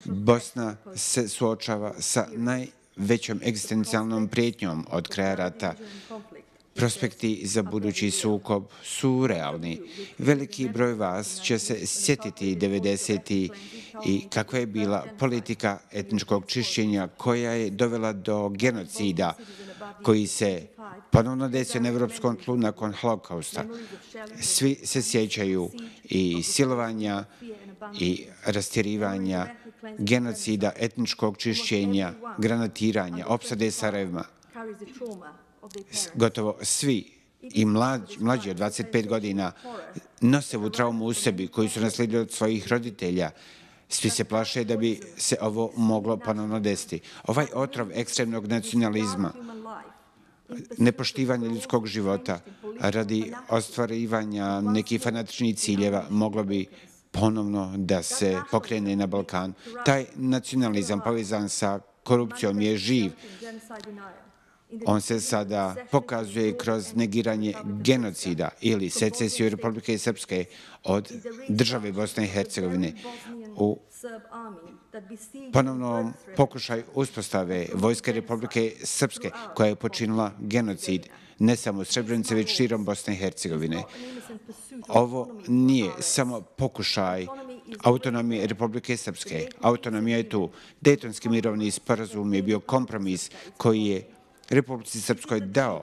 Bosna se suočava sa najvećom egzistencijalnom prijetnjom od kraja rata. Prospekti za budući sukob su realni. Veliki broj vas će se sjetiti 90. i kakva je bila politika etničkog čišćenja koja je dovela do genocida koji se ponovno desio na evropskom tlu nakon holokausta. Svi se sjećaju i silovanja i rastjerivanja, genocida, etničkog čišćenja, granatiranja, opsade Sarajeva. Gotovo svi i mlađi od 25 godina nose ovu traumu u sebi koju su naslijedili od svojih roditelja. Svi se plaše da bi se ovo moglo ponovno desiti. Ovaj otrov ekstremnog nacionalizma, nepoštivanje ljudskog života radi ostvarivanja nekih fanatičnih ciljeva moglo bi ponovno da se pokrene na Balkanu. Taj nacionalizam povezan sa korupcijom je živ. On se sada pokazuje kroz negiranje genocida ili secesiju Republike Srpske od države Bosne i Hercegovine. U ponovnom pokušaju uspostave vojske Republike Srpske koja je počinila genocid ne samo u Srebrenici, već širom Bosne i Hercegovine. Ovo nije samo pokušaj autonomije Republike Srpske. Autonomija je tu. Dejtonski mirovni sporazum je bio kompromis koji je Republici Srpskoj dao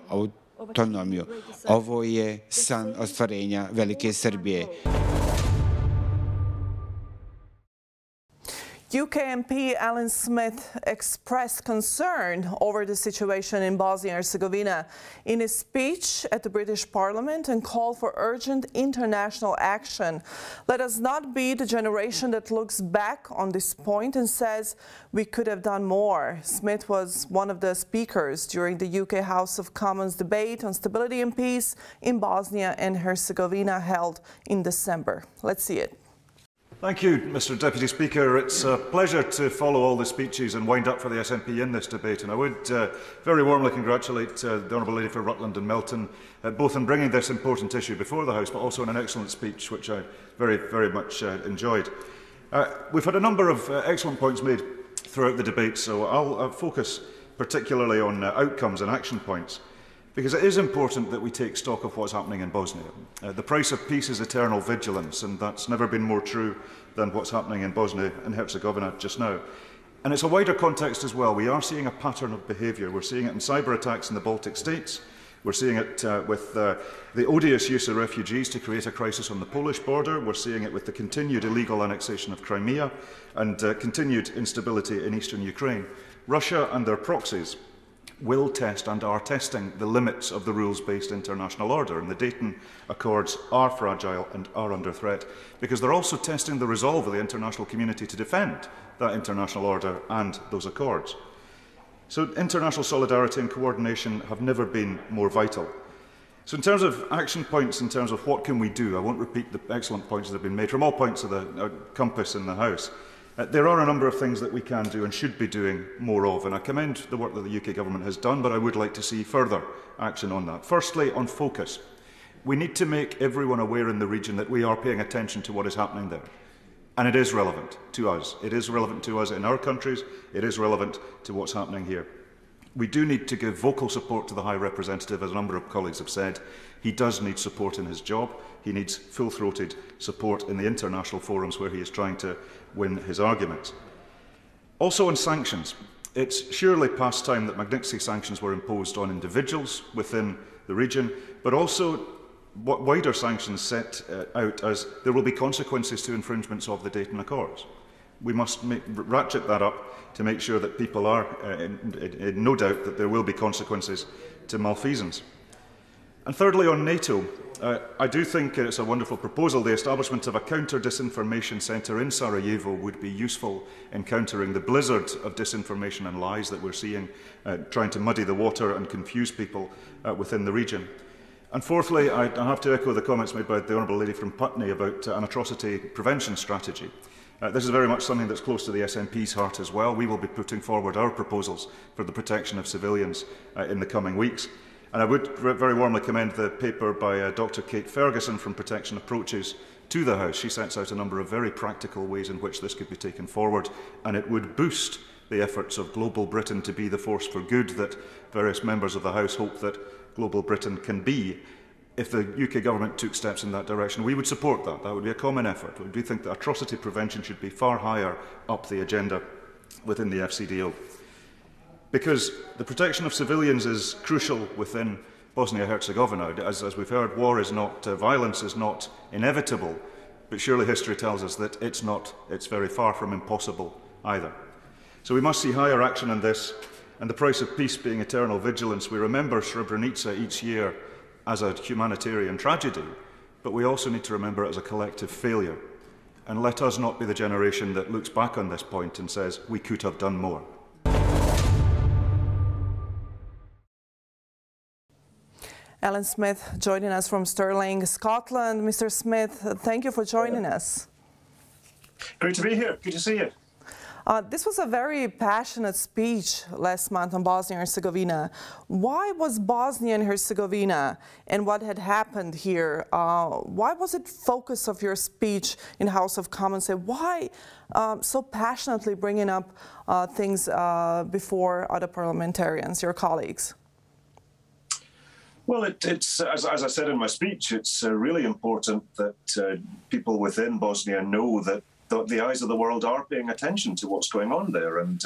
autonomiju. Ovo je san ostvarenja velike Srbije. UK MP Alyn Smith expressed concern over the situation in Bosnia and Herzegovina in his speech at the British Parliament and called for urgent international action. Let us not be the generation that looks back on this point and says we could have done more. Smith was one of the speakers during the UK House of Commons debate on stability and peace in Bosnia and Herzegovina held in December. Let's see it. Thank you, Mr Deputy Speaker. It's a pleasure to follow all the speeches and wind up for the SNP in this debate. And I would very warmly congratulate the Honourable Lady for Rutland and Melton, both in bringing this important issue before the House, but also in an excellent speech, which I very much enjoyed. We've had a number of excellent points made throughout the debate, so I'll focus particularly on outcomes and action points, because it is important that we take stock of what's happening in Bosnia. The price of peace is eternal vigilance, and that's never been more true than what's happening in Bosnia and Herzegovina just now. And it's a wider context as well. We are seeing a pattern of behaviour. We're seeing it in cyber attacks in the Baltic states. We're seeing it with the odious use of refugees to create a crisis on the Polish border. We're seeing it with the continued illegal annexation of Crimea and continued instability in eastern Ukraine. Russia and their proxies will test and are testing the limits of the rules-based international order, and the Dayton Accords are fragile and are under threat because they're also testing the resolve of the international community to defend that international order and those accords. So international solidarity and coordination have never been more vital. So in terms of action points, in terms of what can we do, I won't repeat the excellent points that have been made from all points of the compass in the House. There are a number of things that we can do and should be doing more of, and I commend the work that the UK Government has done, but I would like to see further action on that. Firstly, on focus. We need to make everyone aware in the region that we are paying attention to what is happening there. And it is relevant to us. It is relevant to us in our countries. It is relevant to what's happening here. We do need to give vocal support to the High Representative, as a number of colleagues have said. He does need support in his job. He needs full-throated support in the international forums where he is trying to win his arguments. Also on sanctions, it's surely past time that Magnitsky sanctions were imposed on individuals within the region, but also wider sanctions set out as there will be consequences to infringements of the Dayton Accords. We must ratchet that up to make sure that people are in no doubt that there will be consequences to malfeasance. And thirdly, on NATO, I do think it's a wonderful proposal. The establishment of a counter-disinformation centre in Sarajevo would be useful in countering the blizzard of disinformation and lies that we're seeing, trying to muddy the water and confuse people within the region. And fourthly, I have to echo the comments made by the Honourable Lady from Putney about an atrocity prevention strategy. This is very much something that's close to the SNP's heart as well. We will be putting forward our proposals for the protection of civilians in the coming weeks. And I would very warmly commend the paper by Dr. Kate Ferguson from Protection Approaches to the House, she sets out a number of very practical ways in which this could be taken forward, and it would boost the efforts of global Britain to be the force for good that various members of the House hope that global Britain can be. If the UK government took steps in that direction, we would support that. That would be a common effort. We do think that atrocity prevention should be far higher up the agenda within the FCDO. Because the protection of civilians is crucial within Bosnia-Herzegovina. As we've heard, war is not, violence is not inevitable, but surely history tells us that it's very far from impossible either. So we must see higher action on this, and the price of peace being eternal vigilance. We remember Srebrenica each year as a humanitarian tragedy, but we also need to remember it as a collective failure. And let us not be the generation that looks back on this point and says, we could have done more. Alyn Smith joining us from Stirling, Scotland. Mr. Smith, thank you for joining us. Great to be here. Good to see you. This was a very passionate speech last month on Bosnia and Herzegovina. Why was Bosnia and Herzegovina and what had happened here, why was it focus of your speech in House of Commons? Why so passionately bringing up things before other parliamentarians, your colleagues? Well, it's as I said in my speech, it's really important that people within Bosnia know that the eyes of the world are paying attention to what's going on there. And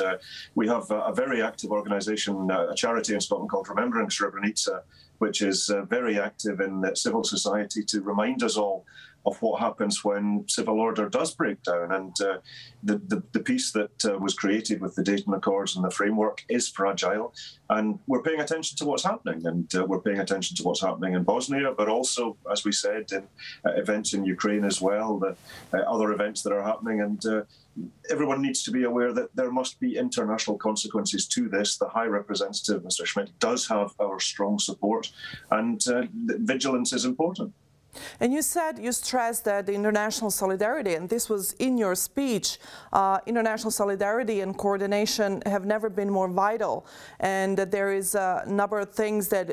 we have a very active organisation, a charity in Scotland called Remembering Srebrenica, which is very active in civil society to remind us all of what happens when civil order does break down. And the peace that was created with the Dayton Accords and the framework is fragile. And we're paying attention to what's happening. And we're paying attention to what's happening in Bosnia, but also, as we said, in events in Ukraine as well, the other events that are happening. And everyone needs to be aware that there must be international consequences to this. The High Representative, Mr. Schmidta, does have our strong support, and vigilance is important. And you stressed that the international solidarity, and this was in your speech, international solidarity and coordination have never been more vital, and that there is a number of things that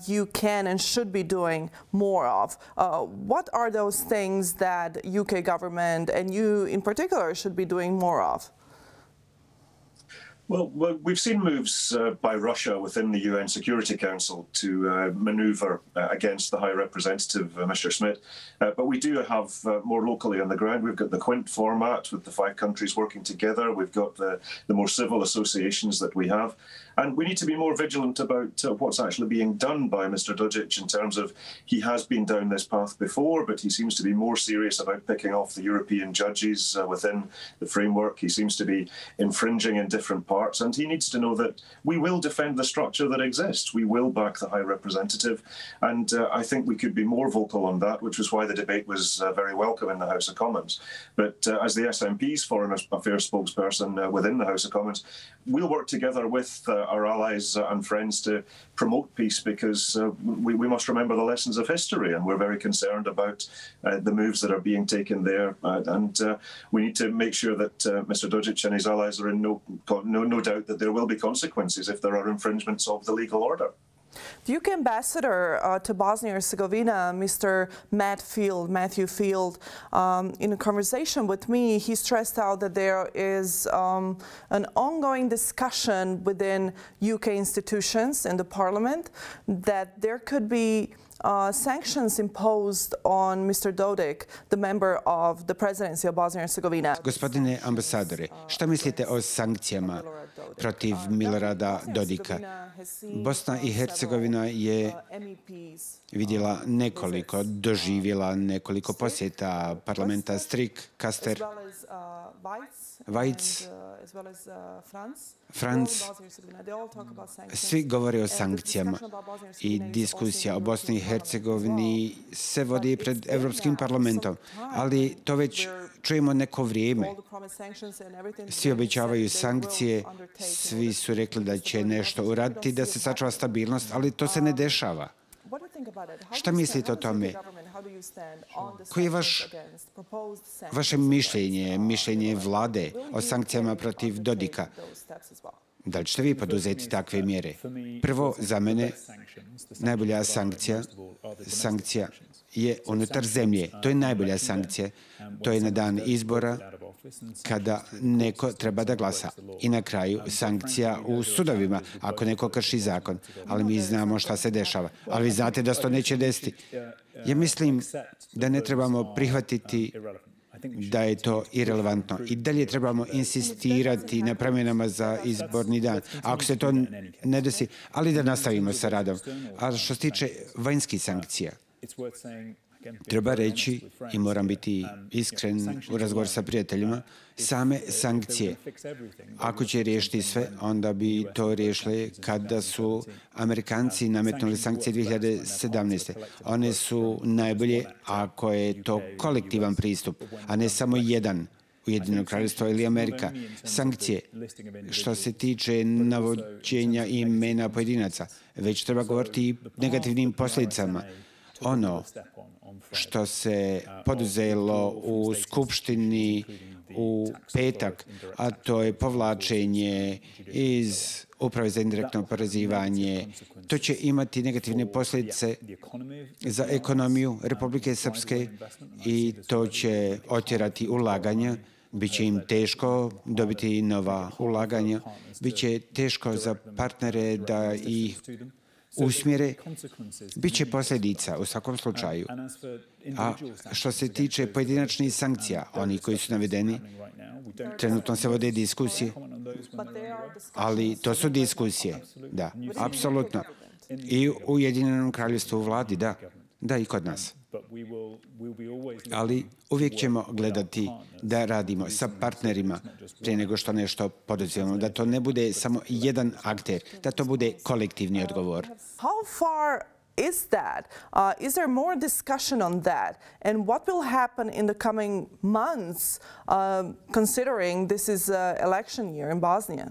you can and should be doing more of. What are those things that UK government and you in particular should be doing more of? Well, we've seen moves by Russia within the UN Security Council to manoeuvre against the High Representative, Mr. Schmidta. But we do have more locally on the ground. We've got the Quint format with the 5 countries working together. We've got the more civil associations that we have. And we need to be more vigilant about what's actually being done by Mr. Dujic in terms of he has been down this path before, but he seems to be more serious about picking off the European judges within the framework. He seems to be infringing in different parts, and he needs to know that we will defend the structure that exists. We will back the High Representative, and I think we could be more vocal on that, which was why the debate was very welcome in the House of Commons. But as the SNP's Foreign Affairs spokesperson within the House of Commons, we'll work together with our allies and friends to promote peace, because we must remember the lessons of history, and we're very concerned about the moves that are being taken there. And we need to make sure that Mr. Dujic and his allies are in no doubt that there will be consequences if there are infringements of the legal order. The UK ambassador to Bosnia and Herzegovina, Mr. Matthew Field, in a conversation with me, he stressed out that there is an ongoing discussion within UK institutions and the Parliament that there could be sanctions imposed on Mr. Dodik, the member of the presidency of Bosnia and Herzegovina. Gospodine ambasadore, šta mislite o sankcijama protiv Milorada Dodika? Bosna i Hercegovina je vidjela doživjela nekoliko posjeta parlamenta Strik, Kaster, Vajc, Franc. Svi govore o sankcijama i diskusija o Bosni i Hercegovini se vodi pred Europskim parlamentom, ali to već čujemo neko vrijeme. Svi obećavaju sankcije, svi su rekli da će nešto uraditi da se sačuva stabilnost, ali to se ne dešava. Šta mislite o tome? Koje je vaše mišljenje vlade o sankcijama protiv Dodika? Da li ćete vi poduzeti takve mjere? Prvo, za mene, najbolja sankcija je unutar zemlje. To je najbolja sankcija. To je na dan izbora kada neko treba da glasa. I na kraju sankcija u sudovima ako neko krši zakon. Ali mi znamo šta se dešava. Ali vi znate da se to neće desiti. Ja mislim da ne trebamo prihvatiti da je to irelevantno. I dalje trebamo insistirati na promjenama za izborni dan. Ako se to ne desi, ali da nastavimo sa radom. A što se tiče vanjskih sankcija, treba reći, i moram biti iskren u razgovoru sa prijateljima, same sankcije. Ako će riješiti sve, onda bi to riješili kada su Amerikanci nametnuli sankcije 2017. One su najbolje ako je to kolektivan pristup, a ne samo jedan, Ujedinjeno kraljevstvo ili Amerika. Sankcije, što se tiče navođenja imena pojedinaca, već treba govoriti i negativnim posljedicama. Ono što se poduzelo u Skupštini u petak, a to je povlačenje iz Uprave za indirektno oporezivanje, to će imati negativne posljedice za ekonomiju Republike Srpske i to će otjerati ulaganja. Biće im teško dobiti nova ulaganja, biće teško za partnere da ih usmjere, bit će posljedica u svakom slučaju. A što se tiče pojedinačnih sankcija, oni koji su navedeni, trenutno se vode diskusije, ali to su diskusije, da, apsolutno. I u Ujedinjenom kraljevstvu, u vladi, da, da i kod nas. Ali uvijek ćemo gledati da radimo sa partnerima prije nego što nešto poduzimamo, da to ne bude samo jedan akter, da to bude kolektivni odgovor. How far is that? Is there more discussion on that? And what will happen in the coming months, considering this is an election year in Bosnia?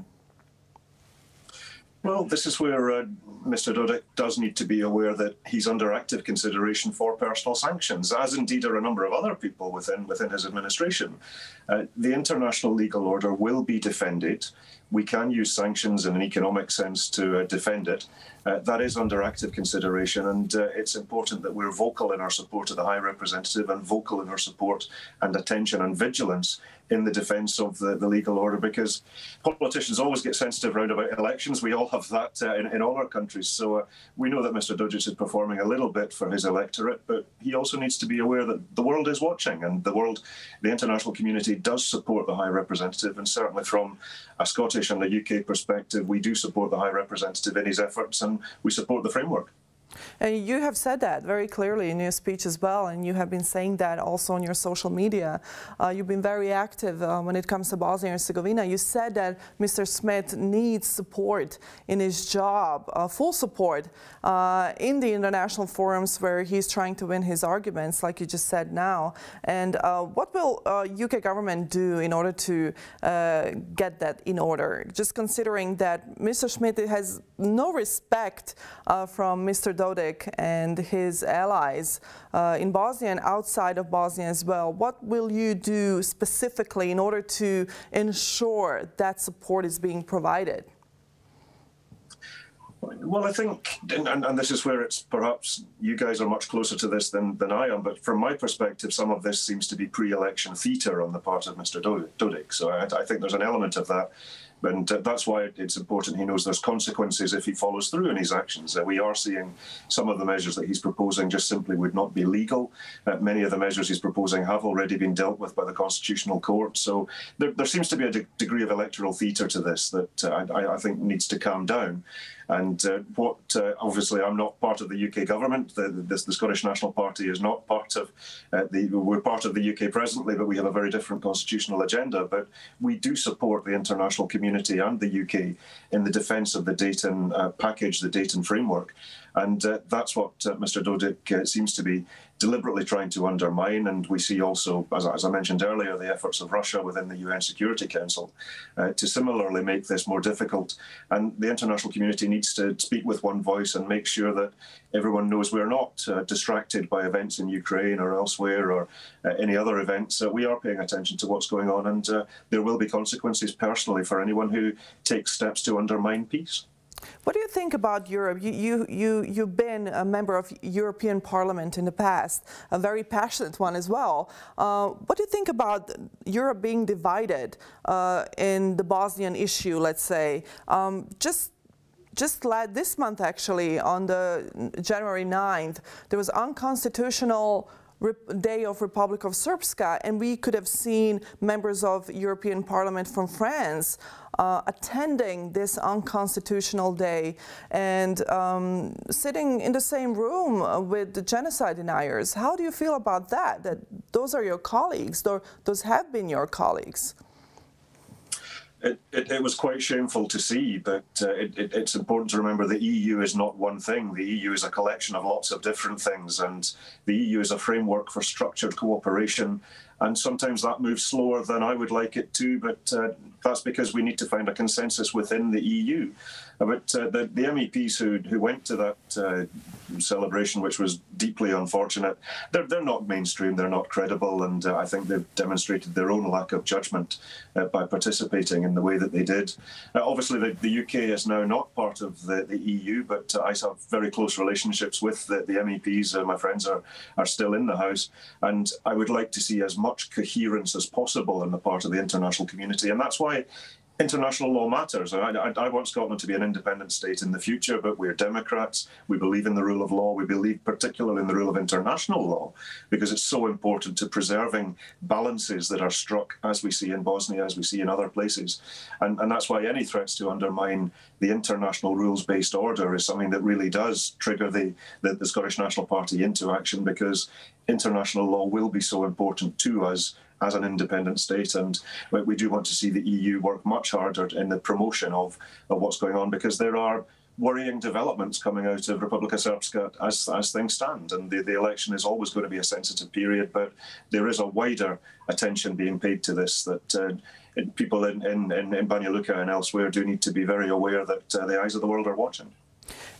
Well, this is where Mr. Dodik does need to be aware that he's under active consideration for personal sanctions, as indeed are a number of other people within his administration. The international legal order will be defended. We can use sanctions in an economic sense to defend it. That is under active consideration, and it's important that we're vocal in our support of the High Representative and vocal in our support and attention and vigilance in the defence of the legal order, because politicians always get sensitive around about elections. We all have that in all our countries. So we know that Mr. Dodik is performing a little bit for his electorate, but he also needs to be aware that the world is watching, and the international community does support the High Representative, and certainly from a Scottish and a UK perspective, we do support the High Representative in his efforts, and we support the framework. And you have said that very clearly in your speech as well, and you have been saying that also on your social media. You've been very active when it comes to Bosnia and Herzegovina. You said that Mr. Smith needs support in his job, full support in the international forums where he's trying to win his arguments, like you just said now. And what will UK government do in order to get that in order? Just considering that Mr. Schmidta has no respect from Mr. Dodik and his allies in Bosnia and outside of Bosnia as well. What will you do specifically in order to ensure that support is being provided? Well, I think, and this is where it's perhaps you guys are much closer to this than I am, but from my perspective, some of this seems to be pre-election theatre on the part of Mr. Dodik. So I think there's an element of that. And that's why it's important he knows there's consequences if he follows through in his actions. We are seeing some of the measures that he's proposing just simply would not be legal. Many of the measures he's proposing have already been dealt with by the Constitutional Court. So there seems to be a degree of electoral theatre to this that I think needs to calm down. And obviously, I'm not part of the UK government. The Scottish National Party is not part of we're part of the UK presently, but we have a very different constitutional agenda. But we do support the international community and the UK in the defence of the Dayton package, the Dayton framework. And that's what Mr. Dodik seems to be deliberately trying to undermine. And we see also, as I mentioned earlier, the efforts of Russia within the UN Security Council to similarly make this more difficult. And the international community needs to speak with one voice and make sure that everyone knows we're not distracted by events in Ukraine or elsewhere or any other events. We are paying attention to what's going on, and there will be consequences personally for anyone who takes steps to undermine peace. What do you think about Europe? You've been a member of European Parliament in the past, a very passionate one as well. What do you think about Europe being divided in the Bosnian issue, let's say? Just this month, actually, on the January 9th, there was unconstitutional Day of Republic of Srpska, and we could have seen members of European Parliament from France attending this unconstitutional day and sitting in the same room with the genocide deniers. How do you feel about that? That those are your colleagues, those have been your colleagues? It was quite shameful to see, but it's important to remember the EU is not one thing. The EU is a collection of lots of different things, and the EU is a framework for structured cooperation. And sometimes that moves slower than I would like it to, but that's because we need to find a consensus within the EU. But the MEPs who went to that celebration, which was deeply unfortunate, they're not mainstream, they're not credible, and I think they've demonstrated their own lack of judgment by participating in the way that they did. Obviously, the UK is now not part of the EU, but I have very close relationships with the MEPs. My friends are still in the House, and I would like to see as much coherence as possible on the part of the international community, and that's why international law matters. I want Scotland to be an independent state in the future, but we're Democrats. We believe in the rule of law. We believe particularly in the rule of international law, because it's so important to preserving balances that are struck, as we see in Bosnia, as we see in other places. And that's why any threats to undermine the international rules-based order is something that really does trigger the Scottish National Party into action, because international law will be so important to us as an independent state, and we do want to see the EU work much harder in the promotion of what's going on, because there are worrying developments coming out of Republika Srpska as things stand, and the election is always going to be a sensitive period, but there is a wider attention being paid to this that people in Banja Luka and elsewhere do need to be very aware that the eyes of the world are watching.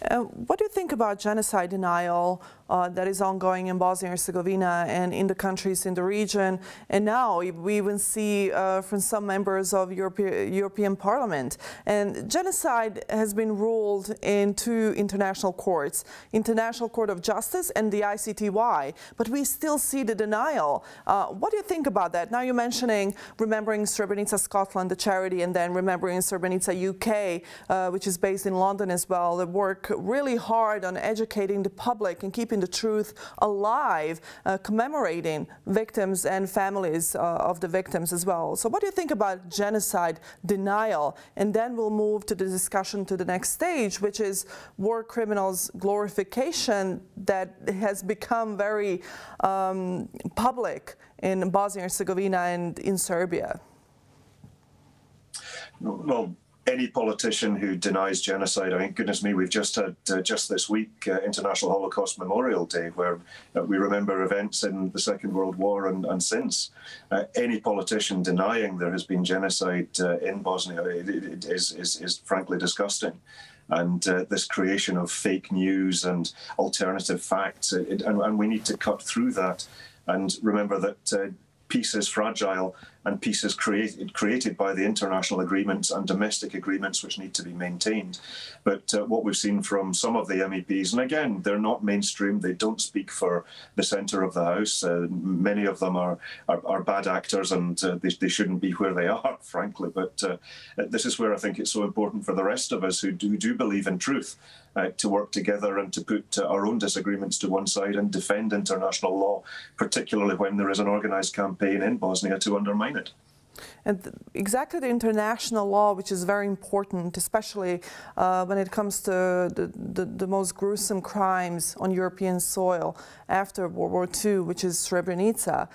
What do you think about genocide denial that is ongoing in Bosnia and Herzegovina and in the countries in the region? And now we even see from some members of European Parliament. And genocide has been ruled in two international courts, International Court of Justice and the ICTY, but we still see the denial. What do you think about that? Now you're mentioning Remembering Srebrenica Scotland, the charity, and then Remembering Srebrenica UK, which is based in London as well. They work really hard on educating the public and keeping the truth alive, commemorating victims and families of the victims as well. So what do you think about genocide denial? And then we'll move to the discussion to the next stage, which is war criminals glorification that has become very public in Bosnia and Herzegovina and in Serbia. Well, any politician who denies genocide, I mean, goodness me, we've just had, just this week, International Holocaust Memorial Day, where we remember events in the Second World War and since. Any politician denying there has been genocide in Bosnia is frankly disgusting. And this creation of fake news and alternative facts, and we need to cut through that and remember that peace is fragile, and peace is created by the international agreements and domestic agreements which need to be maintained. But what we've seen from some of the MEPs, and again, they're not mainstream, they don't speak for the centre of the House. Many of them are bad actors, and they shouldn't be where they are, frankly. But this is where I think it's so important for the rest of us who do believe in truth to work together and to put our own disagreements to one side and defend international law, particularly when there is an organised campaign in Bosnia to undermine it. And exactly the international law, which is very important, especially when it comes to the most gruesome crimes on European soil after World War II, which is Srebrenica.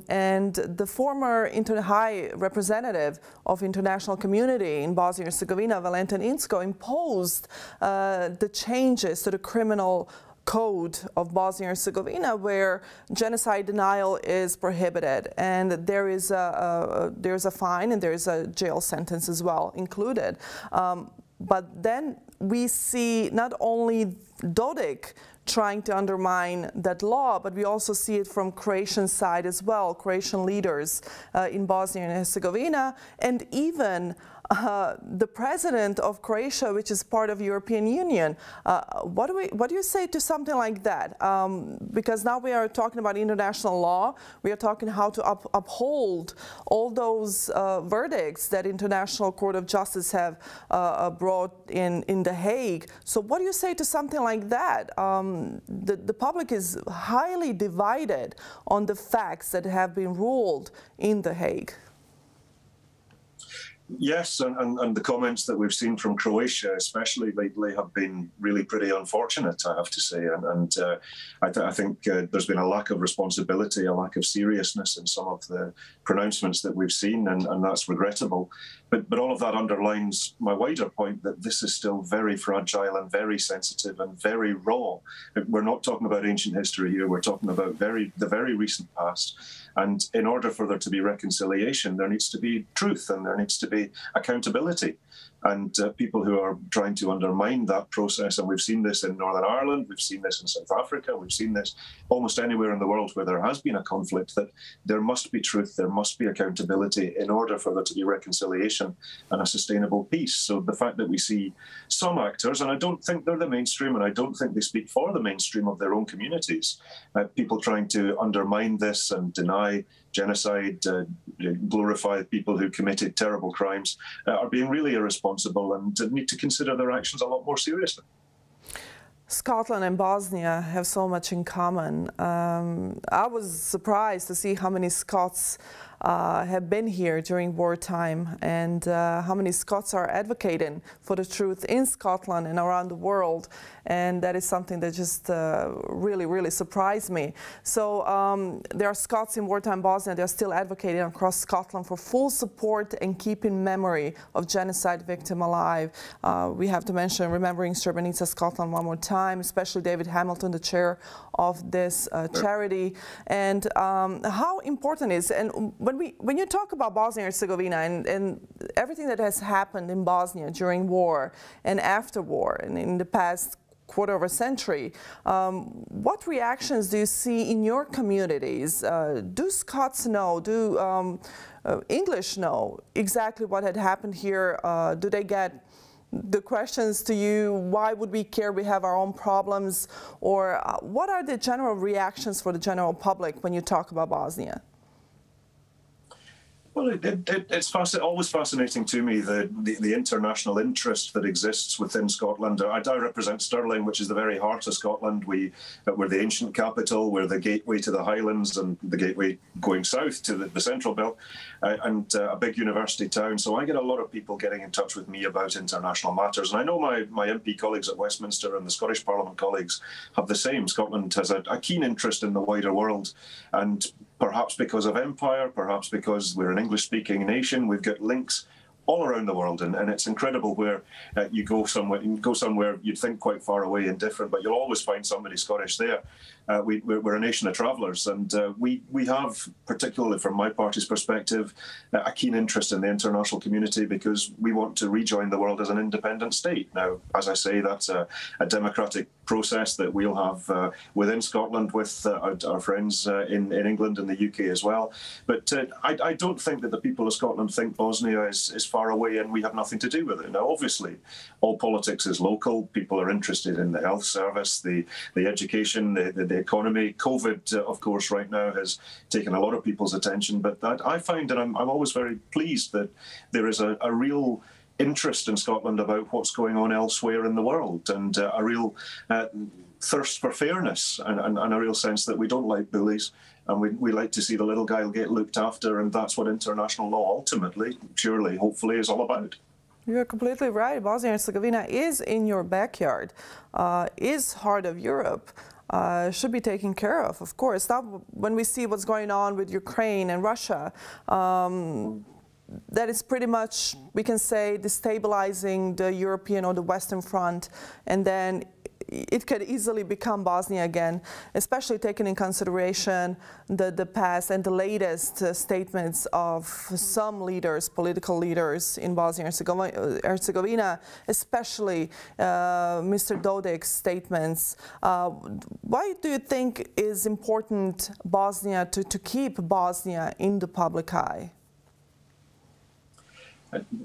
And the former High Representative of International Community in Bosnia and Herzegovina, Valentin Inzko, imposed the changes to the criminal code of Bosnia and Herzegovina, where genocide denial is prohibited, and there is a fine and there is a jail sentence as well included. But then we see not only Dodik trying to undermine that law, but we also see it from Croatian side as well, Croatian leaders in Bosnia and Herzegovina, and even the president of Croatia, which is part of the European Union. What do you say to something like that? Because now we are talking about international law. We are talking how to uphold all those verdicts that International Court of Justice have brought in The Hague. So what do you say to something like that? The public is highly divided on the facts that have been ruled in The Hague. Yes, and the comments that we've seen from Croatia, especially lately, have been really pretty unfortunate, I have to say. And I think there's been a lack of responsibility, a lack of seriousness in some of the pronouncements that we've seen, and that's regrettable. But all of that underlines my wider point that this is still very fragile and very sensitive and very raw. We're not talking about ancient history here. We're talking about the very recent past. And in order for there to be reconciliation, there needs to be truth and there needs to be accountability. And people who are trying to undermine that process, and we've seen this in Northern Ireland, we've seen this in South Africa, we've seen this almost anywhere in the world where there has been a conflict, that there must be truth, there must be accountability in order for there to be reconciliation and a sustainable peace. So the fact that we see some actors, and I don't think they're the mainstream, and I don't think they speak for the mainstream of their own communities, people trying to undermine this and deny genocide, glorify people who committed terrible crimes, are being really irresponsible and need to consider their actions a lot more seriously. Scotland and Bosnia have so much in common. I was surprised to see how many Scots have been here during wartime, and how many Scots are advocating for the truth in Scotland and around the world. And that is something that just really, really surprised me. So there are Scots in wartime Bosnia. They're still advocating across Scotland for full support and keeping memory of genocide victim alive. We have to mention Remembering Srebrenica Scotland one more time, especially David Hamilton, the chair of this charity, and how important it is. And when you talk about Bosnia and Herzegovina and everything that has happened in Bosnia during war and after war and in the past quarter of a century, what reactions do you see in your communities? Do Scots know? Do English know exactly what had happened here? Do they get the questions to you, why would we care, we have our own problems? Or what are the general reactions for the general public when you talk about Bosnia? Well, it's always fascinating to me, the international interest that exists within Scotland. I represent Stirling, which is the very heart of Scotland. We're the ancient capital, we're the gateway to the Highlands and the gateway going south to the Central Belt, and a big university town. So I get a lot of people getting in touch with me about international matters. And I know my MP colleagues at Westminster and the Scottish Parliament colleagues have the same. Scotland has a keen interest in the wider world, and perhaps because of empire, perhaps because we're an English-speaking nation, we've got links all around the world, and it's incredible where you go somewhere you'd think quite far away and different, but you'll always find somebody Scottish there. We're a nation of travellers, and we have, particularly from my party's perspective, a keen interest in the international community because we want to rejoin the world as an independent state. Now, as I say, that's a democratic process that we'll have within Scotland with our friends in England and the UK as well. But I don't think that the people of Scotland think Bosnia is far away and we have nothing to do with it. Now, obviously, all politics is local. People are interested in the health service, the education, the economy. COVID, of course, right now has taken a lot of people's attention. But I find that I'm always very pleased that there is a real interest in Scotland about what's going on elsewhere in the world, and a real thirst for fairness and a real sense that we don't like bullies, and we like to see the little guy get looked after, and that's what international law ultimately, surely, hopefully, is all about. You're completely right. Bosnia and Herzegovina is in your backyard, is heart of Europe. Should be taken care of course. Now, when we see what's going on with Ukraine and Russia, that is pretty much, we can say, destabilizing the European or the Western front, and then it could easily become Bosnia again, especially taking in consideration the past and the latest statements of some leaders, political leaders in Bosnia and Herzegovina, especially Mr. Dodik's statements. Why do you think is important Bosnia to keep Bosnia in the public eye?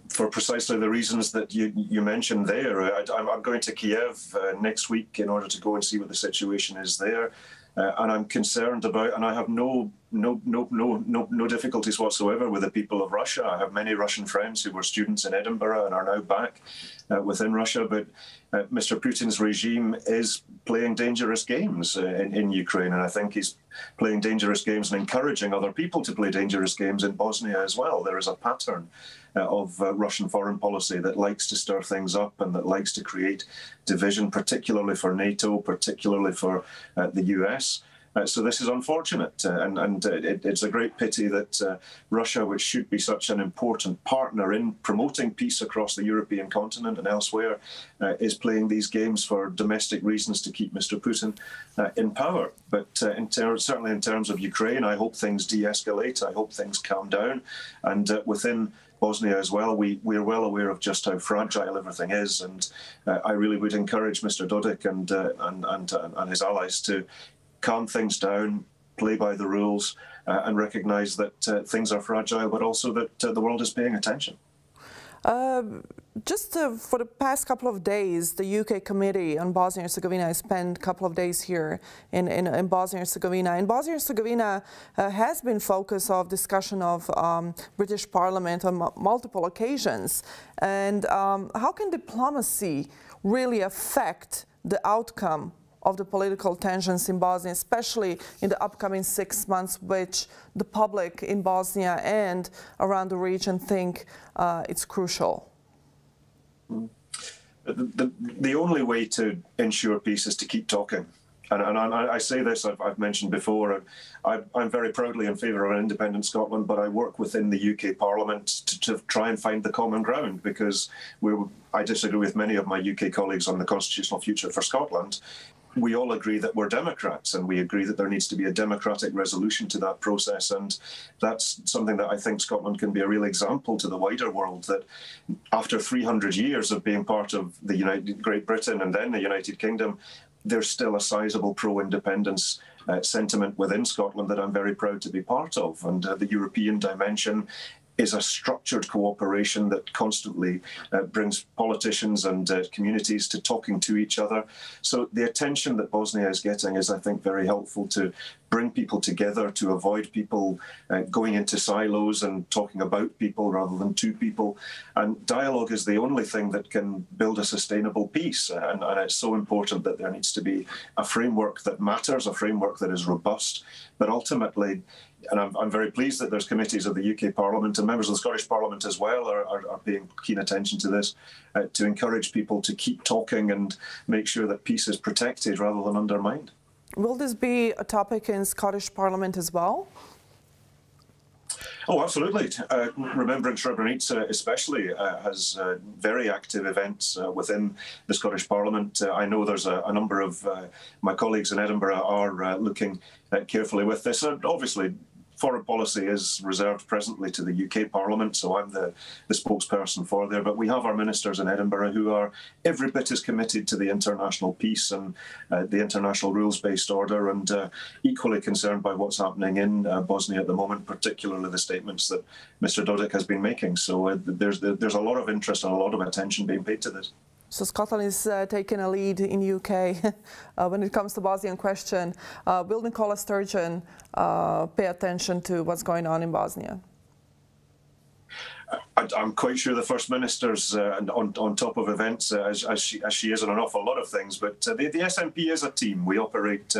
For precisely the reasons that you mentioned there. I'm going to Kiev next week in order to go and see what the situation is there, and I'm concerned about, and I have no difficulties whatsoever with the people of Russia. I have many Russian friends who were students in Edinburgh and are now back within Russia, but Mr. Putin's regime is playing dangerous games in Ukraine, and I think he's playing dangerous games and encouraging other people to play dangerous games in Bosnia as well. There is a pattern of Russian foreign policy that likes to stir things up and that likes to create division, particularly for NATO, particularly for the US. So this is unfortunate, and it's a great pity that Russia, which should be such an important partner in promoting peace across the European continent and elsewhere, is playing these games for domestic reasons to keep Mr. Putin in power. But certainly in terms of Ukraine, I hope things de-escalate, I hope things calm down, and within Bosnia as well, we're well aware of just how fragile everything is, and I really would encourage Mr. Dodik and his allies to calm things down, play by the rules, and recognise that things are fragile, but also that the world is paying attention. Just for the past couple of days, the UK Committee on Bosnia and Herzegovina has spent a couple of days here in Bosnia and Herzegovina. And Bosnia and Herzegovina has been focus of discussion of British Parliament on multiple occasions. And how can diplomacy really affect the outcome of the political tensions in Bosnia, especially in the upcoming 6 months, which the public in Bosnia and around the region think it's crucial? The only way to ensure peace is to keep talking. And I say this, I've mentioned before, I'm very proudly in favour of an independent Scotland, but I work within the UK Parliament to try and find the common ground, because I disagree with many of my UK colleagues on the constitutional future for Scotland. We all agree that we're Democrats, and we agree that there needs to be a democratic resolution to that process, and that's something that I think Scotland can be a real example to the wider world, that after 300 years of being part of the Great Britain and then the United Kingdom, there's still a sizable pro-independence sentiment within Scotland that I'm very proud to be part of, and the European dimension is a structured cooperation that constantly brings politicians and communities to talking to each other. So the attention that Bosnia is getting is, I think, very helpful to bring people together, to avoid people going into silos and talking about people rather than to people. And dialogue is the only thing that can build a sustainable peace. And it's so important that there needs to be a framework that matters, a framework that is robust, but ultimately, and I'm very pleased that there's committees of the UK Parliament and members of the Scottish Parliament as well are paying keen attention to this, to encourage people to keep talking and make sure that peace is protected rather than undermined. Will this be a topic in Scottish Parliament as well? Oh, absolutely. Remembering Srebrenica especially has very active events within the Scottish Parliament. I know there's a number of my colleagues in Edinburgh are looking carefully with this. And obviously, foreign policy is reserved presently to the UK Parliament, so I'm the spokesperson for there. But we have our ministers in Edinburgh who are every bit as committed to the international peace and the international rules-based order, and equally concerned by what's happening in Bosnia at the moment, particularly the statements that Mr. Dodik has been making. So there's a lot of interest and a lot of attention being paid to this. So Scotland is taking a lead in the UK when it comes to Bosnian question. Will Nicola Sturgeon pay attention to what's going on in Bosnia? I'm quite sure the First Minister's on top of events, as she is on an awful lot of things, but the SNP is a team. We operate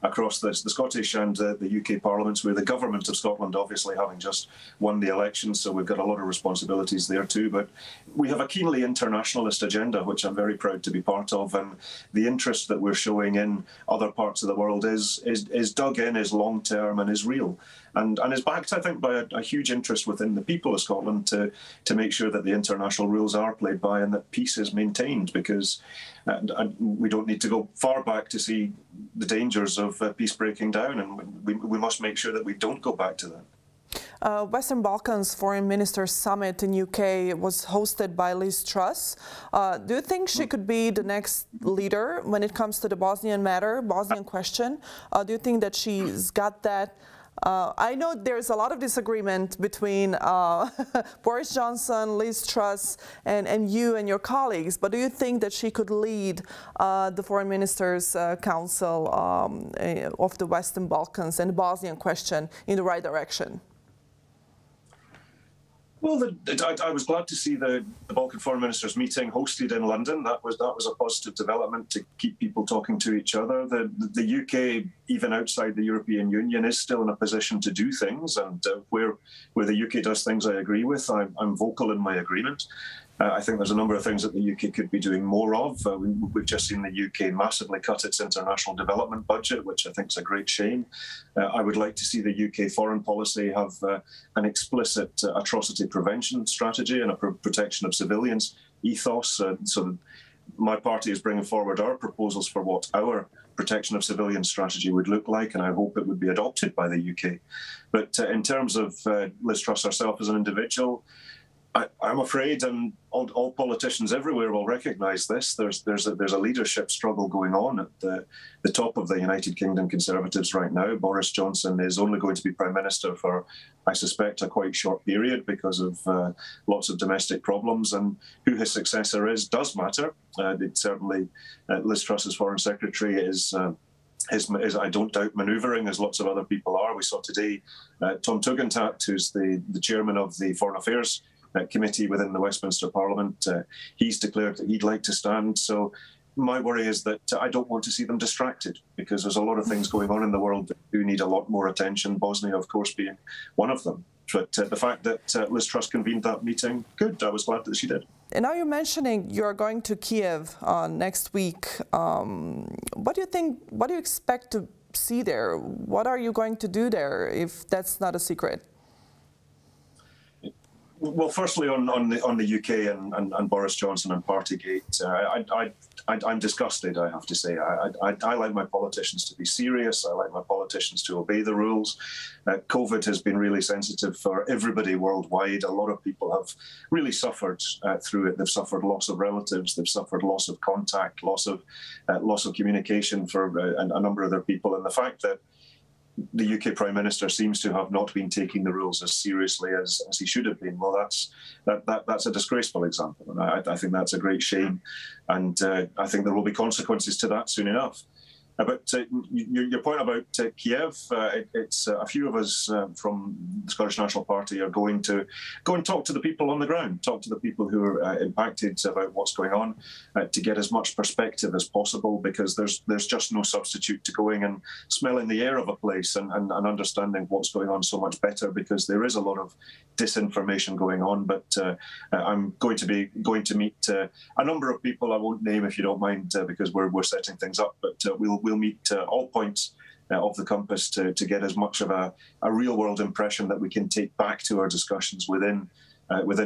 across the Scottish and the UK Parliaments, with the Government of Scotland obviously having just won the election, so we've got a lot of responsibilities there too. But we have a keenly internationalist agenda, which I'm very proud to be part of, and the interest that we're showing in other parts of the world is dug in, is long-term and is real. And is backed, I think, by a huge interest within the people of Scotland to make sure that the international rules are played by and that peace is maintained, because we don't need to go far back to see the dangers of peace breaking down, and we must make sure that we don't go back to that. Western Balkans Foreign Ministers Summit in UK was hosted by Liz Truss. Do you think she could be the next leader when it comes to the Bosnian matter, Bosnian question? Do you think that she's got that? I know there's a lot of disagreement between Boris Johnson, Liz Truss, and you and your colleagues, but do you think that she could lead the Foreign Ministers' Council of the Western Balkans and the Bosnian question in the right direction? Well, I was glad to see the Balkan Foreign Ministers meeting hosted in London. That was a positive development to keep people talking to each other. The UK, even outside the European Union, is still in a position to do things, and where the UK does things I agree with, I'm vocal in my agreement. I think there's a number of things that the UK could be doing more of. We've just seen the UK massively cut its international development budget, which I think is a great shame. I would like to see the UK foreign policy have an explicit atrocity prevention strategy and a protection of civilians ethos. So my party is bringing forward our proposals for what our protection of civilian strategy would look like, and I hope it would be adopted by the UK. But in terms of Liz Truss herself as an individual, I'm afraid, and all politicians everywhere will recognise this, there's a leadership struggle going on at the top of the United Kingdom Conservatives right now. Boris Johnson is only going to be Prime Minister for, I suspect, a quite short period because of lots of domestic problems, and who his successor is does matter. Certainly, Liz Truss's Foreign Secretary is, I don't doubt, manoeuvring, as lots of other people are. We saw today Tom Tugendhat, who's the chairman of the Foreign Affairs Committee within the Westminster Parliament. He's declared that he'd like to stand. So my worry is that I don't want to see them distracted, because there's a lot of things going on in the world that do need a lot more attention, Bosnia, of course, being one of them. But the fact that Liz Truss convened that meeting, good. I was glad that she did. And now you're mentioning you're going to Kiev next week. What do you think, what do you expect to see there? What are you going to do there, if that's not a secret? Well, firstly, on the UK and Boris Johnson and Partygate, I'm disgusted, I have to say. I like my politicians to be serious. I like my politicians to obey the rules. COVID has been really sensitive for everybody worldwide. A lot of people have really suffered through it. They've suffered loss of relatives. They've suffered loss of contact, loss of communication for a number of their people. And the fact that the UK Prime Minister seems to have not been taking the rules as seriously as he should have been. Well, that's a disgraceful example, and I think that's a great shame, and I think there will be consequences to that soon enough. But your point about Kiev, it's a few of us from the Scottish National Party are going to go and talk to the people on the ground, talk to the people who are impacted about what's going on, to get as much perspective as possible, because there's just no substitute to going and smelling the air of a place and understanding what's going on so much better, because there is a lot of disinformation going on. But I'm going to meet a number of people I won't name, if you don't mind, because we're setting things up, but we'll meet all points of the compass to get as much of a real-world impression that we can take back to our discussions within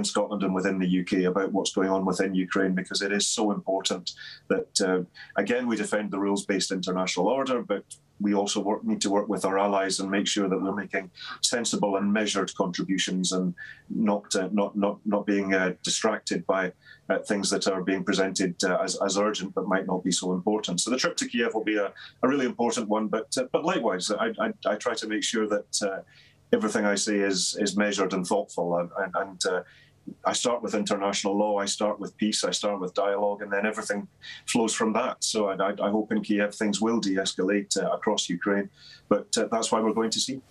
Scotland and within the UK about what's going on within Ukraine, because it is so important that, again, we defend the rules-based international order, but we also need to work with our allies and make sure that we're making sensible and measured contributions, and not being distracted by things that are being presented as urgent but might not be so important. So the trip to Kiev will be a really important one, but likewise, I try to make sure that everything I say is measured and thoughtful, and I start with international law, I start with peace, I start with dialogue, and then everything flows from that. So I hope in Kiev things will de-escalate across Ukraine, but that's why we're going to see.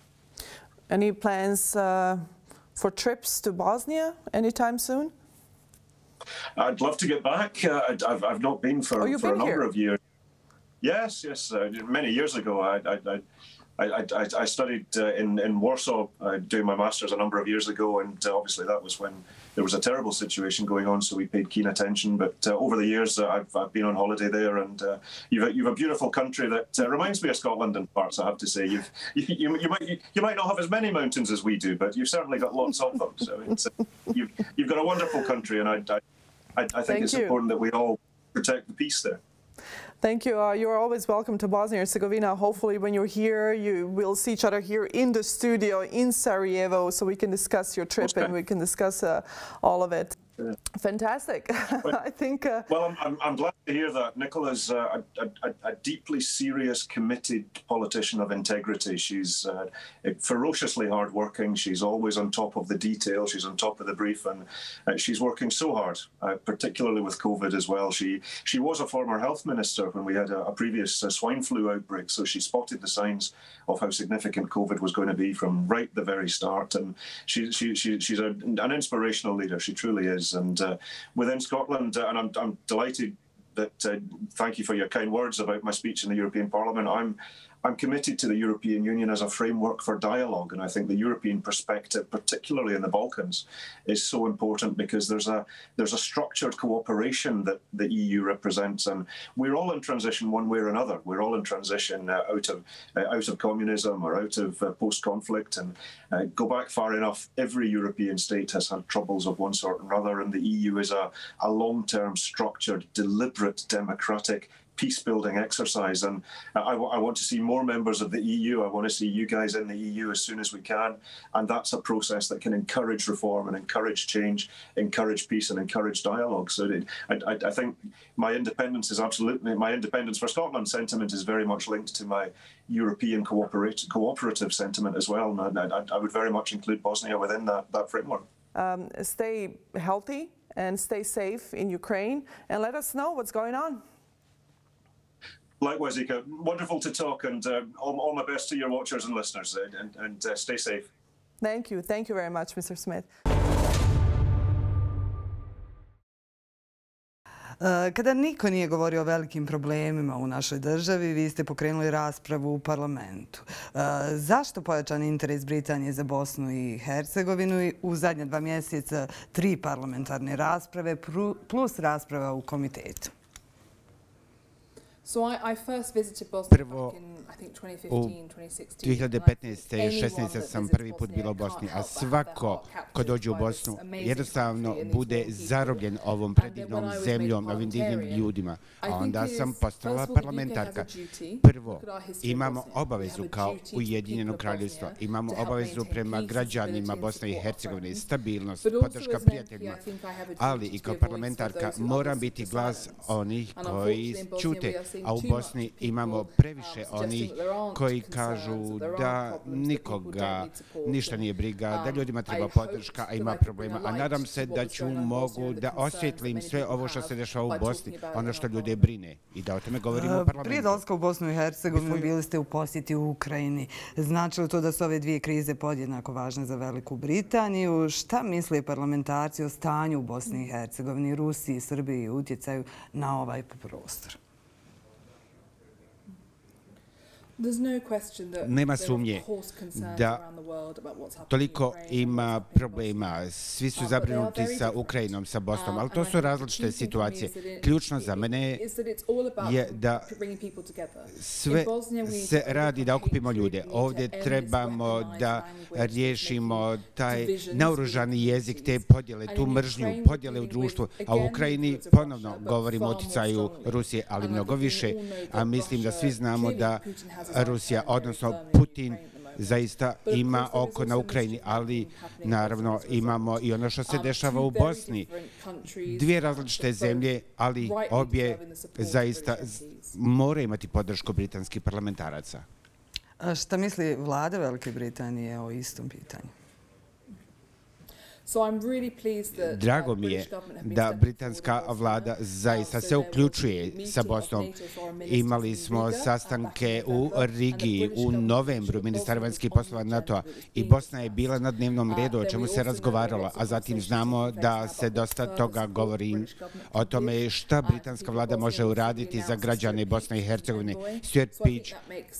Any plans for trips to Bosnia anytime soon? I'd love to get back. I've not been for a number of years. Yes. Many years ago, I studied in Warsaw doing my master's a number of years ago, and obviously that was when there was a terrible situation going on, so we paid keen attention. But over the years, I've been on holiday there, and you've a beautiful country that reminds me of Scotland in parts, I have to say. You might not have as many mountains as we do, but you've certainly got lots of them. So you've got a wonderful country, and I think it's important that we all protect the peace there. Thank you. You're always welcome to Bosnia and Herzegovina. Hopefully when you're here, you will see each other here in the studio in Sarajevo, so we can discuss your trip and we can discuss all of it. Fantastic. I think. Well, I'm glad to hear that. Nicola's a deeply serious, committed politician of integrity. She's ferociously hardworking. She's always on top of the detail. She's on top of the brief, and she's working so hard, particularly with COVID as well. She was a former health minister when we had a previous swine flu outbreak, so she spotted the signs of how significant COVID was going to be from right the very start. And she's an inspirational leader. She truly is. And within Scotland, and I'm delighted that, thank you for your kind words about my speech in the European Parliament. I'm committed to the European Union as a framework for dialogue, and I think the European perspective, particularly in the Balkans, is so important because there's a structured cooperation that the EU represents, and we're all in transition one way or another. We're all in transition out of communism or out of post-conflict, and go back far enough, every European state has had troubles of one sort or another, and the EU is a long-term, structured, deliberate, democratic peace-building exercise, and I want to see more members of the EU. I want to see you guys in the EU as soon as we can, and that's a process that can encourage reform and encourage change, encourage peace and encourage dialogue. So I think my independence for Scotland sentiment is very much linked to my European cooperative sentiment as well, and I would very much include Bosnia within that framework. Stay healthy and stay safe in Ukraine, and let us know what's going on. Likewise, Ika. Wonderful to talk, and all my best to your watchers and listeners, and stay safe. Thank you. Thank you very much, Mr. Smith. Kada niko nije govorio o velikim problemima u našoj državi, vi ste pokrenuli raspravu u parlamentu. Zašto pojačan interes Britanije za Bosnu i Hercegovinu i u zadnja 2 mjeseca 3 parlamentarne rasprave plus rasprava u komitetu? Prvo, u 2015. i 2016. sam prvi put bila u Bosni, a svako ko dođe u Bosnu jednostavno bude zarobljen ovom predivnom zemljom, ovim divnim ljudima. A onda sam postala parlamentarka. Prvo, imamo obavezu kao Ujedinjeno kraljevstvo, imamo obavezu prema građanima Bosne i Hercegovine, stabilnost, podrška prijateljima, ali i kao parlamentarka moram biti glas onih koji ćute. A u Bosni imamo previše onih koji kažu da nikoga ništa nije briga, da ljudima treba podrška, a ima problema. A nadam se da mogu da osvjetlim sve ovo što se dešava u Bosni, ono što ljude brine, i da o tome govorimo u parlamentu. Prije dolaska u Bosnu i Hercegovinu bili ste u posjeti u Ukrajini. Znači li to da su ove dvije krize podjednako važne za Veliku Britaniju? Šta misle parlamentarci o stanju u Bosni i Hercegovini, Rusiji, Srbiji i utjecaju na ovaj prostor? Nema sumnje da toliko ima problema. Svi su zabrinuti sa Ukrajinom, sa Bosnom, ali to su različite situacije. Ključno za mene je da sve se radi da okupimo ljude. Ovdje trebamo da riješimo taj naoružani jezik, te podjele, tu mržnju, podjele u društvu. A u Ukrajini ponovno govorimo o utjecaju Rusije, ali mnogo više. A mislim da svi znamo da Rusija, odnosno Putin, zaista ima oko na Ukrajini, ali naravno imamo i ono što se dešava u Bosni. Dvije različite zemlje, ali obje zaista moraju imati podršku britanskih parlamentaraca. A šta misli vlada Velike Britanije o istom pitanju? Drago mi je da britanska vlada zaista se uključuje sa Bosnom. Imali smo sastanke u Rigi u novembru ministara vanjskih poslova NATO-a i Bosna je bila na dnevnom redu o čemu se razgovaralo, a zatim znamo da se dosta toga govori o tome šta britanska vlada može uraditi za građane Bosne i Hercegovine. Stuart Peach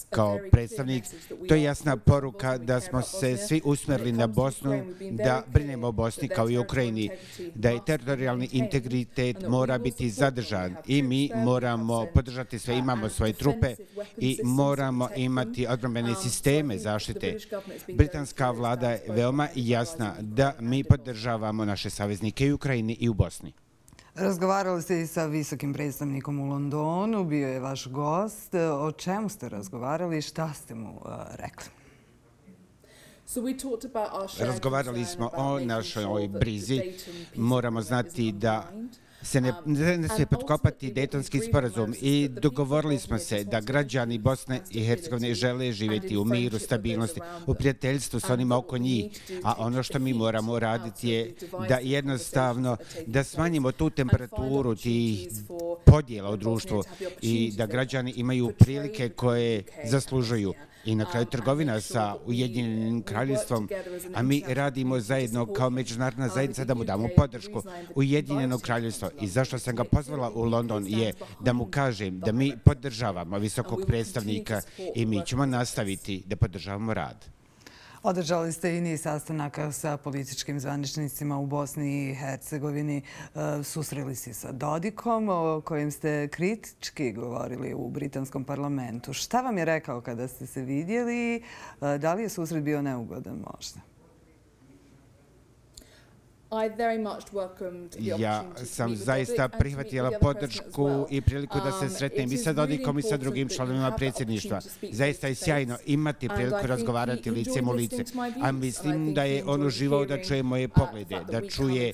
kao predstavnik, to je jasna poruka da smo se svi usmjerili na Bosnu, da brinemo o Bosni kao i Ukrajini, da je teritorijalni integritet mora biti zadržan i mi moramo podržati sve, imamo svoje trupe i moramo imati odbrambene sisteme zaštite. Britanska vlada je veoma jasna da mi podržavamo naše saveznike i u Ukrajini i u Bosni. Razgovarali ste i sa visokim predstavnikom u Londonu, bio je vaš gost. O čemu ste razgovarali i šta ste mu rekli? Razgovarali smo o našoj brizi. Moramo znati da se ne smije potkopati Dejtonski sporazum i dogovorili smo se da građani Bosne i Hercegovine žele živjeti u miru, stabilnosti, u prijateljstvu s onima oko njih. A ono što mi moramo raditi je da jednostavno da smanjimo tu temperaturu tih podjela u društvu i da građani imaju prilike koje zaslužuju. I na kraju trgovina sa Ujedinjenim kraljevstvom, a mi radimo zajedno kao međunarodna zajednica da mu damo podršku. Ujedinjeno kraljevstvo i zašto sam ga pozvala u London je da mu kažem da mi podržavamo visokog predstavnika i mi ćemo nastaviti da podržavamo rad. Održali ste i niz sastanaka sa političkim zvaničnicima u Bosni i Hercegovini. Susreli se sa Dodikom, o kojem ste kritički govorili u britanskom parlamentu. Šta vam je rekao kada ste se vidjeli? Da li je susret bio neugodan možda? Ja sam zaista prihvatila podršku i priliku da se sretnem i sa Dodikom i sa drugim članovima predsjedništva. Zaista je sjajno imati priliku razgovarati licem u lice, a mislim da je on uživao da čuje moje poglede, da čuje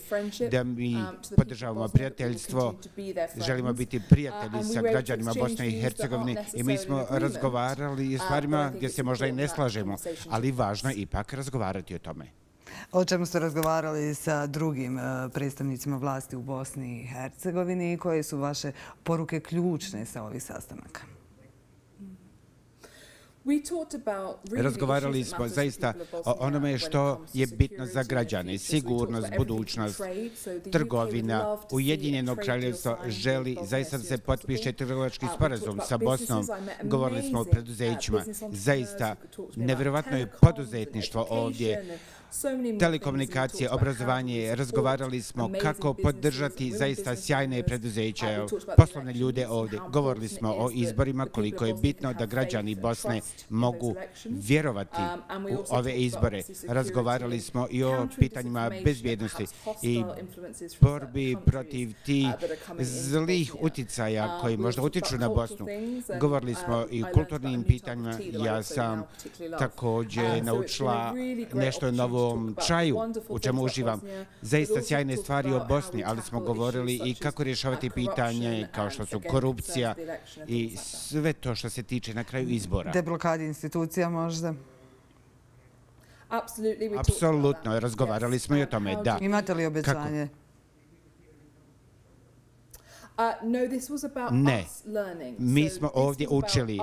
da mi podržavamo prijateljstvo, želimo biti prijatelji sa građanima Bosne i Hercegovine i mi smo razgovarali o stvarima gdje se možda i ne slažemo, ali važno je ipak razgovarati o tome. O čemu ste razgovarali sa drugim predstavnicima vlasti u Bosni i Hercegovini i koje su vaše poruke ključne sa ovih sastanaka? Razgovarali smo zaista o onome što je bitno za građane, sigurnost, budućnost, trgovina. Ujedinjeno kraljevstvo želi zaista da se potpiše trgovački sporazum sa Bosnom. Govorili smo o preduzećima. Zaista, nevjerovatno je poduzetništvo ovdje. Telekomunikacije, obrazovanje, razgovarali smo kako podržati zaista sjajne preduzeće, poslovne ljude ovdje. Govorili smo o izborima, koliko je bitno da građani Bosne mogu vjerovati u ove izbore. Razgovarali smo i o pitanjima bezbjednosti i borbi protiv tih zlih uticaja koji možda utiču na Bosnu. Govorili smo i o kulturnim pitanjima. Ja sam također naučila nešto novo čaju, u čemu uživam. Zaista sjajne stvari o Bosni, ali smo govorili i kako rješavati pitanje kao što su korupcija i sve to što se tiče na kraju izbora. Deblokadi institucija možda? Apsolutno, razgovarali smo i o tome, da. Imate li obećanje? Ne, mi smo ovdje učili,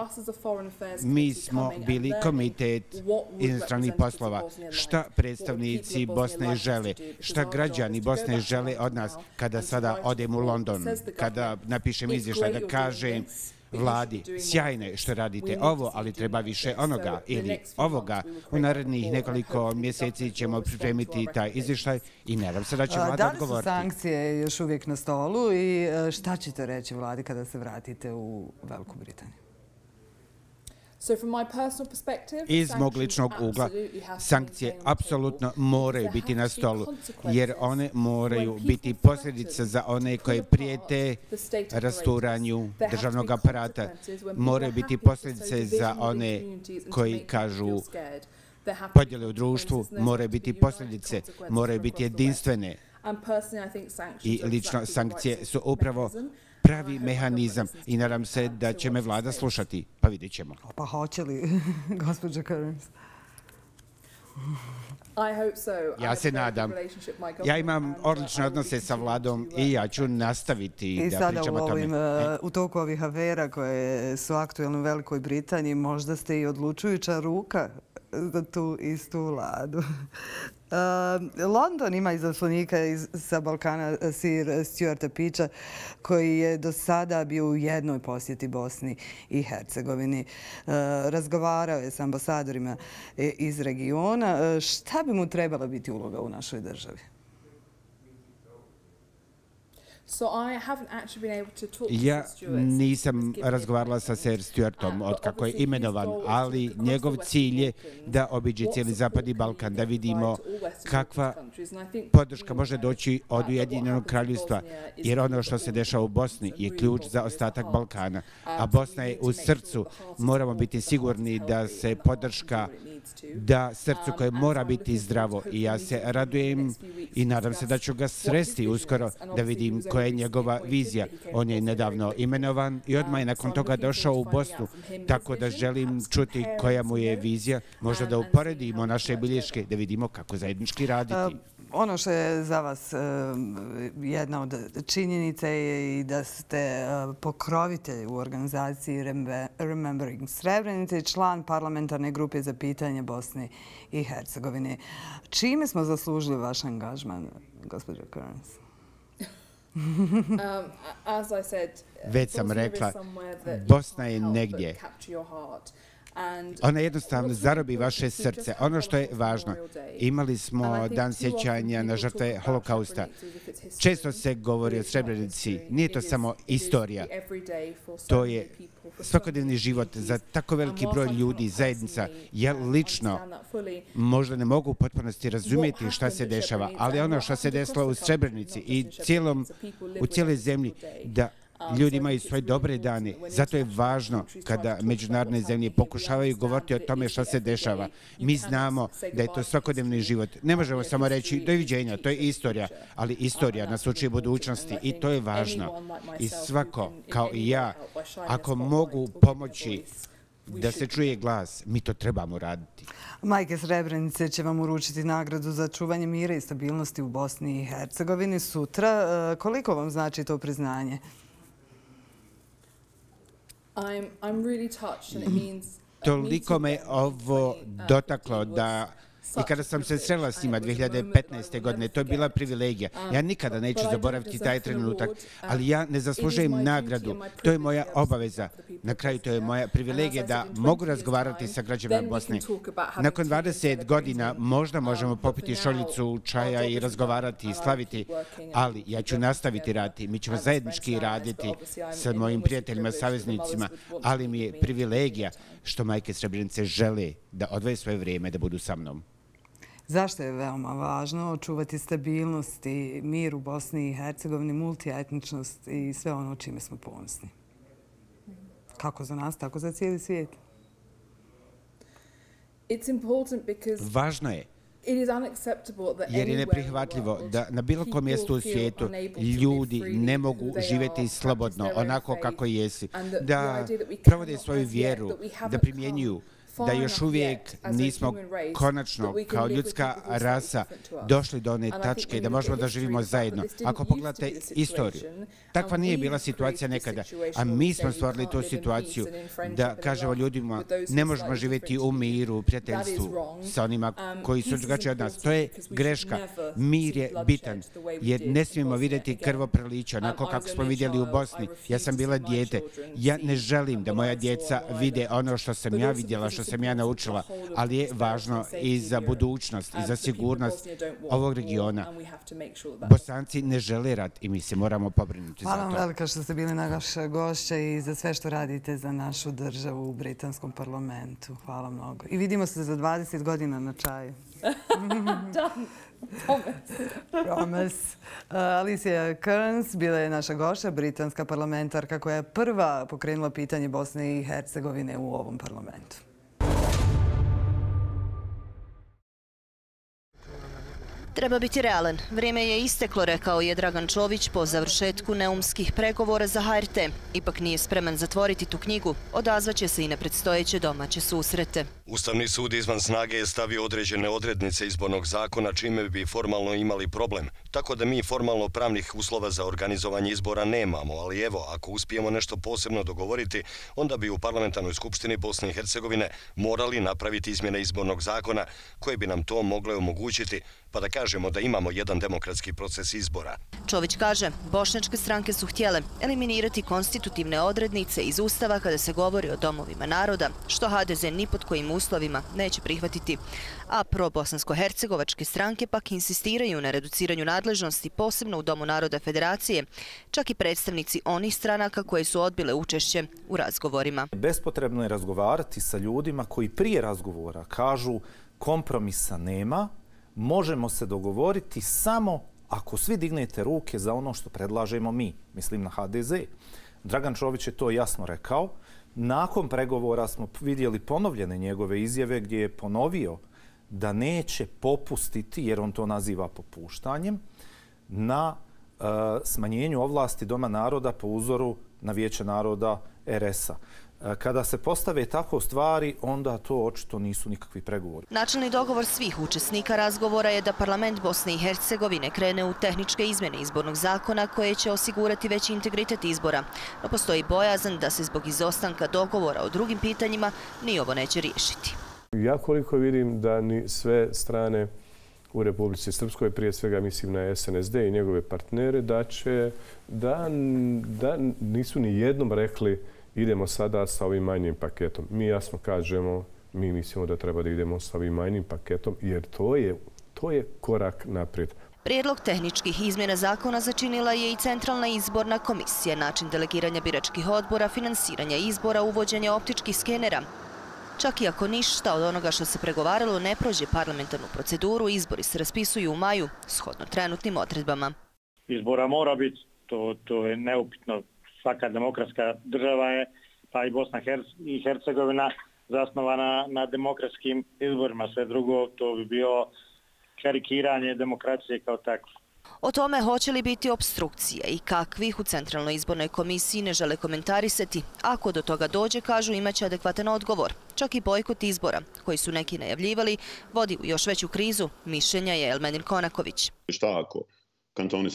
mi smo bili komitet inostranih poslova, šta predstavnici Bosne žele, šta građani Bosne žele od nas kada sada odem u London, kada napišem izvještaj da kažem vladi, sjajno je što radite ovo, ali treba više onoga ili ovoga. U narednih nekoliko mjeseci ćemo pripremiti taj izvještaj i nadam se da će vlada odgovoriti. Da li su sankcije još uvijek na stolu i šta ćete reći vladi kada se vratite u Veliku Britaniju? Iz mog ličnog ugla, sankcije apsolutno moraju biti na stolu, jer one moraju biti posljedice za one koje prijete rasturanju državnog aparata. Moraju biti posljedice za one koji kažu podjele u društvu, moraju biti posljedice, moraju biti jedinstvene. I lično sankcije su upravo pravi mehanizam i nadam se da će me vlada slušati, pa vidjet ćemo. Pa hoće li, gospođa Kearns? Ja se nadam. Ja imam odlične odnose sa vladom i ja ću nastaviti da pričam o tome. I sada u toku ovih afera koje su aktuelne u Velikoj Britaniji, možda ste i odlučujuća ruka za tu istu vladu. London ima izaslanika sa Balkana, Sir Stuarta Peacha, koji je do sada bio u jednoj posjeti Bosni i Hercegovini. Razgovarao je s ambasadorima iz regiona. Šta bi mu trebala biti uloga u našoj državi? Ja nisam razgovarala sa Sir Stuartom od kako je imenovan, ali njegov cilj je da obiđe cijeli Zapadni Balkan, da vidimo kakva podrška može doći od Ujedinjenog kraljevstva, jer ono što se dešava u Bosni je ključ za ostatak Balkana. A Bosna je u srcu, moramo biti sigurni da se podrška da srcu koje mora biti zdravo, i ja se radujem i nadam se da ću ga sresti uskoro da vidim koja je njegova vizija. On je nedavno imenovan i odmah je nakon toga došao u Bosnu, tako da želim čuti koja mu je vizija, možda da uporedimo naše bilješke, da vidimo kako zajednički raditi. Ono što je za vas jedna od činjenica je i da ste pokrovitelj u organizaciji Remembering Srebrenice i član parlamentarne grupe za pitanje Bosne i Hercegovine. Čime smo zaslužili vaš angažman, gospođo Kearns? Već sam rekla, Bosna je negdje. Ona jednostavno zarobi vaše srce. Ono što je važno, imali smo dan sjećanja na žrtve holokausta. Često se govori o Srebrenici. Nije to samo istorija. To je svakodnevni život za tako veliki broj ljudi, zajednica. Ja lično možda ne mogu u potpunosti razumjeti šta se dešava, ali ono što se desilo u Srebrenici i u cijeloj zemlji, da ljudi imaju svoje dobre dane. Zato je važno kada međunarodne zemlje pokušavaju govoriti o tome što se dešava. Mi znamo da je to svakodnevni život. Ne možemo samo reći doviđenja, to je istorija, ali istorija nas uči budućnosti i to je važno. I svako, kao i ja, ako mogu pomoći da se čuje glas, mi to trebamo raditi. Majke Srebrenice će vam uručiti nagradu za čuvanje mira i stabilnosti u Bosni i Hercegovini sutra. Koliko vam znači to priznanje? Toliko me ovo dotaklo da i kada sam se srela s njima 2015. godine, to je bila privilegija. Ja nikada neću zaboraviti taj trenutak, ali ja ne zaslužujem nagradu. To je moja obaveza. Na kraju to je moja privilegija da mogu razgovarati sa građanima Bosne. Nakon 20 godina možda možemo popiti šoljicu čaja i razgovarati i slaviti, ali ja ću nastaviti raditi. Mi ćemo zajednički raditi sa mojim prijateljima, saveznicima, ali mi je privilegija što majke Srebrenice žele da odvoje svoje vrijeme da budu sa mnom. Zašto je veoma važno očuvati stabilnost i mir u Bosni i Hercegovini, multietničnost i sve ono čime smo ponosni? Kako za nas, tako za cijeli svijet. Važno je, jer je neprihvatljivo da na bilo kom mjestu u svijetu ljudi ne mogu živjeti slobodno, onako kako jesu, da provode svoju vjeru, da primjenjuju, da još uvijek nismo konačno kao ljudska rasa došli do one tačke da možemo da živimo zajedno. Ako pogledate istoriju, takva nije bila situacija nekada, a mi smo stvorili tu situaciju da kažemo ljudima ne možemo živjeti u miru, u prijateljstvu sa onima koji su drugačiji od nas. To je greška. Mir je bitan, jer ne smijemo vidjeti krvoproliće, onako kako smo vidjeli u Bosni. Ja sam bila dijete. Ja ne želim da moja djeca vide ono što sam ja vidjela, što sam ja naučila, ali je važno i za budućnost i za sigurnost ovog regiona. Bosanci ne žele rat i mi se moramo pobrinuti za to. Hvala vam velika što ste bili naša gošća i za sve što radite za našu državu u britanskom parlamentu. Hvala mnogo. I vidimo se za 20 godina na čaju. Promise. Alicia Kearns bila je naša gošća, britanska parlamentarka koja je prva pokrenula pitanje Bosne i Hercegovine u ovom parlamentu. Treba biti realan. Vrijeme je isteklo, rekao je Dragan Čović po završetku neumskih pregovora za HRT. Ipak nije spreman zatvoriti tu knjigu. Odazvaće se i na predstojeće domaće susrete. Ustavni sud izvan snage je stavio određene odrednice izbornog zakona, čime bi formalno imali problem. Tako da mi formalno pravnih uslova za organizovanje izbora nemamo, ali evo, ako uspijemo nešto posebno dogovoriti, onda bi u parlamentarnoj skupštini Bosne i Hercegovine morali napraviti izmjene izbornog zakona koje bi nam to mogle omogućiti, pa da kažemo da imamo jedan demokratski proces izbora. Čović kaže, bošnjačke stranke su htjele eliminirati konstitutivne odrednice iz Ustava kada se govori o domovima naroda, što HDZ ni pod kojim uslovima neće prihvatiti. A pro-bosansko-hercegovačke stranke pak insistiraju na reduciranju nadležnosti, posebno u Domu naroda Federacije, čak i predstavnici onih stranaka koje su odbile učešće u razgovorima. Bespotrebno je razgovarati sa ljudima koji prije razgovora kažu kompromisa nema, možemo se dogovoriti samo ako svi dignete ruke za ono što predlažemo mi, mislim na HDZ. Dragan Čović je to jasno rekao. Nakon pregovora smo vidjeli ponovljene njegove izjave gdje je ponovio da neće popustiti, jer on to naziva popuštanjem, na smanjenju ovlasti Doma naroda po uzoru na Vijeće naroda RS-a. Kada se postave tako stvari, onda to očito nisu nikakvi pregovori. Načelni dogovor svih učesnika razgovora je da parlament Bosne i Hercegovine krene u tehničke izmjene izbornog zakona koje će osigurati veći integritet izbora. No postoji bojazan da se zbog izostanka dogovora o drugim pitanjima ni ovo neće riješiti. Ja koliko vidim da ni sve strane u Republici Srpskoj, prije svega mislim na SNSD i njegove partnere, da nisu ni jednom rekli idemo sada sa ovim manjim paketom. Mi jasno kažemo, mi mislimo da treba da idemo sa ovim manjim paketom, jer to je korak naprijed. Prijedlog tehničkih izmjena zakona začinila je i Centralna izborna komisija, način delegiranja biračkih odbora, finansiranja izbora, uvođenja optičkih skenera. Čak i ako ništa od onoga što se pregovaralo ne prođe parlamentarnu proceduru, izbori se raspisuju u maju, shodno trenutnim odredbama. Izbora mora biti, to je neupitno. Svaka demokratska država je, pa i Bosna i Hercegovina, zasnovana na demokratskim izborima. Sve drugo, to bi bilo karikiranje demokracije kao takve. O tome hoće li biti opstrukcije i kakvih u Centralnoj izbornoj komisiji ne žele komentarisati. Ako do toga dođe, kažu, imaće adekvatan odgovor. Čak i bojkot izbora, koji su neki najavljivali, vodi u još veću krizu, mišljenja je Elmenir Konaković. Šta ako kantoni s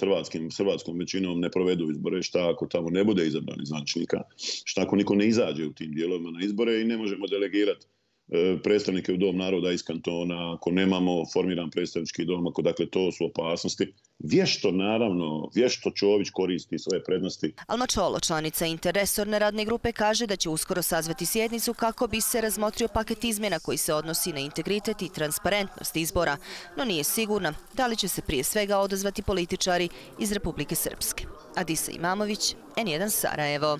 hrvatskom većinom ne provedu izbore, šta ako tamo ne bude izabrani zvaničnika, šta ako niko ne izađe u tim dijelovima na izbore i ne možemo delegirati predstavnike u Dom naroda iz kantona, ako nemamo formiran predstavnički dom, dakle to su opasnosti. Vješto Čović koristi svoje prednosti. Alma Čolo, članica interresorne radne grupe, kaže da će uskoro sazvati sjednicu kako bi se razmotrio paket izmjena koji se odnosi na integritet i transparentnost izbora, no nije sigurna da li će se prije svega odazvati političari iz Republike Srpske. Adisa Imamović, N1 Sarajevo.